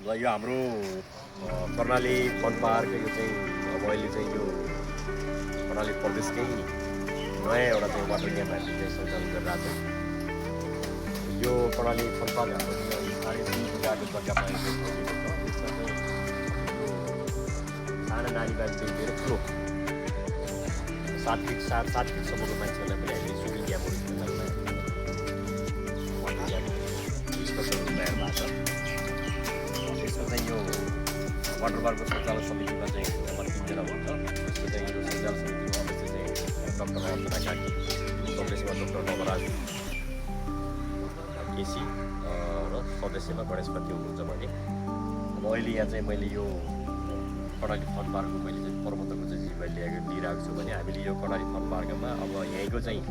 ल यो हाम्रो कर्णाली फन पार्क यो चाहिँ अब अहिले चाहिँ यो कर्णाली प्रदेशकै नयाँ एउटा चाहिँ वाटर गेम हामीले चाहिँ सञ्चालन गरिरहेको छ। यो कर्णाली फन पार्क हाम्रो गाडो जग्गामा यसमा चाहिँ सानो नानीलाई चाहिँ धेरै ठुलो 7 फिट 7 फिटसम्मको मान्छेहरूलाई पनि हामीले स्विमिङ गेमहरू खेल्नको लागि स्पेसल तयार भएको छ। यसमा चाहिँ यो वाटर पार्कको सञ्चालक समितिमा चाहिँ नम्बर 3 जना हुन्छ। यसको चाहिँ यो सञ्चालक समितिमा अध्यक्ष चाहिँ डाक्टर अर्चना काकी, सदस्यमा डाक्टर नवराज केसी र सदस्यमा गणेश पति हुनुहुन्छ भने अब अहिले यहाँ चाहिँ मैले यो कर्णाली फन पार्कको मैले चाहिँ प्रबन्धकको चाहिँ जिम्मेवारी लिइरहेको छु भने हामीले यो कर्णाली फन पार्कमा अब यहीँको चाहिँ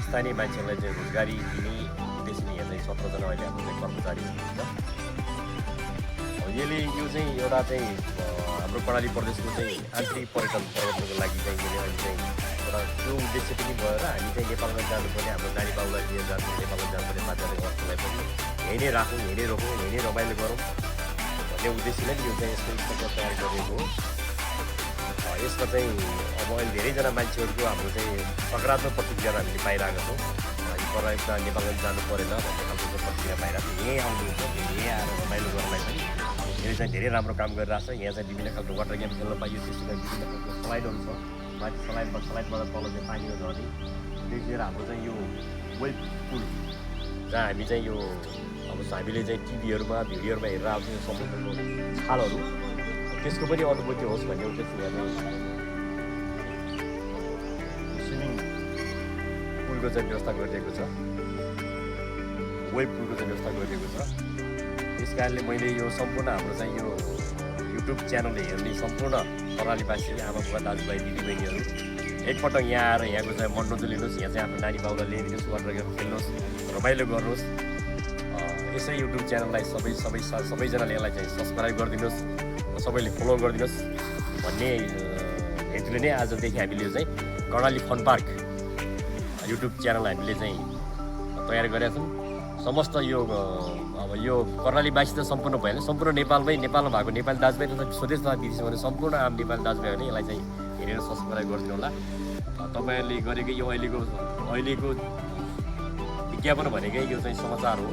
स्थानीय मान्छेहरूलाई चाहिँ रोजगारी दिने उद्देश्यले यहाँ चाहिँ 17 जना अहिले हाम्रो चाहिँ कर्मचारी हुनुहुन्छ। यसले यो चाहिँ एउटा चाहिँ हाम्रो कर्णाली प्रदेशको चाहिँ आन्तरिक पर्यटन प्रबन्धनको लागि चाहिँ यसले अहिले चाहिँ एउटा त्यो उद्देश्य पनि भएर हामी चाहिँ नेपालमा जानुपर्ने हाम्रो नानी बाबुलाई लिएर जानु नेपालमा जानुपर्ने बाध्यता अवस्थालाई पनि यहीँ नै राखौँ, यहीँ नै रोकौँ, यहीँ नै रमाइलो गरौँ भन्ने उद्देश्यले यो चाहिँ यस्तो स्ट्रक्चर तयार गरेको हो। यसमा चाहिँ अब अहिले धेरैजना मान्छेहरूको हाम्रो चाहिँ सकारात्मक प्रतिक्रियाहरू हामीले पाइरहेका छौँ। पर्यटन नेपालमा जानु परेन भन्ने खालको प्रतिक्रिया पाइरहेको छ। यहीँ आउनुहुन्छ, यहीँ आएर रमाइलो गर्नलाई पनि यसले चाहिँ धेरै राम्रो काम गरिरहेको छ। यहाँ चाहिँ विभिन्न खालको वाटर गेम खेल्न पाइयो, त्यसमा विभिन्न खालको स्लाइडहरू छ, माथि स्लाइडबाट तल चाहिँ पानीको झर्ने, त्यसले हाम्रो चाहिँ यो वेल पुल जहाँ हामी चाहिँ यो अब हामीले चाहिँ टिभीहरूमा भिडियोहरूमा हेरेर आउँछ यो समुद्रको छालहरू, त्यसको पनि अनुभूति होस् भन्ने उद्देश्य यहाँ स्विमिङ पुलको चाहिँ व्यवस्था गरिदिएको छ, वेब पुलको चाहिँ व्यवस्था गरिदिएको छ। त्यस कारणले मैले यो सम्पूर्ण हाम्रो चाहिँ यो युट्युब च्यानलले हेर्ने सम्पूर्ण कर्णालीवासी आमा बुबा दाजुभाइ दिदीबहिनीहरू एकपटक यहाँ आएर यहाँको चाहिँ मनोरञ्जन लिनुहोस्। यहाँ चाहिँ आफ्नो नानी बाउलाई ल्याइदिनुहोस्, वाटर गेम खेल्नुहोस्, रमाइलो गर्नुहोस्। यसै युट्युब च्यानललाई सबैजनाले यसलाई चाहिँ सब्सक्राइब गरिदिनुहोस्, सबैले फलो गरिदिनुहोस् भन्ने हेतुले नै आजदेखि हामीले चाहिँ Karnali fun park YouTube channel हामीले चाहिँ तयार गरेका छौँ। समस्त यो अब यो कर्णालीवासी त सम्पूर्ण भएन, सम्पूर्ण नेपालमा भएको नेपाली दाजुभाइ तथा स्वदेश तथा विदेशमा भने सम्पूर्ण आम नेपाली दाजुभाइहरूले यसलाई चाहिँ हेरेर सब्सक्राइब गरिदिनु होला। तपाईँहरूले गरेकै यो अहिलेको विज्ञापन भनेकै यो चाहिँ समाचार हो।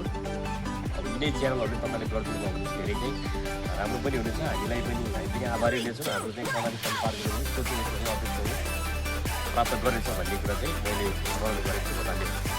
अब यिनै च्यानलहरू तपाईँले गरिदिनु भयो भने धेरै चाहिँ राम्रो पनि हुनेछ, हामी पनि आभारी हुनेछौँ। हाम्रो चाहिँ कर्णाली फन पार्कले पनि सोचिरहेको अध्यक्ष प्राप्त गरेछ भन्ने कुरा चाहिँ मैले वर्णन गरेको छु। धन्यवाद।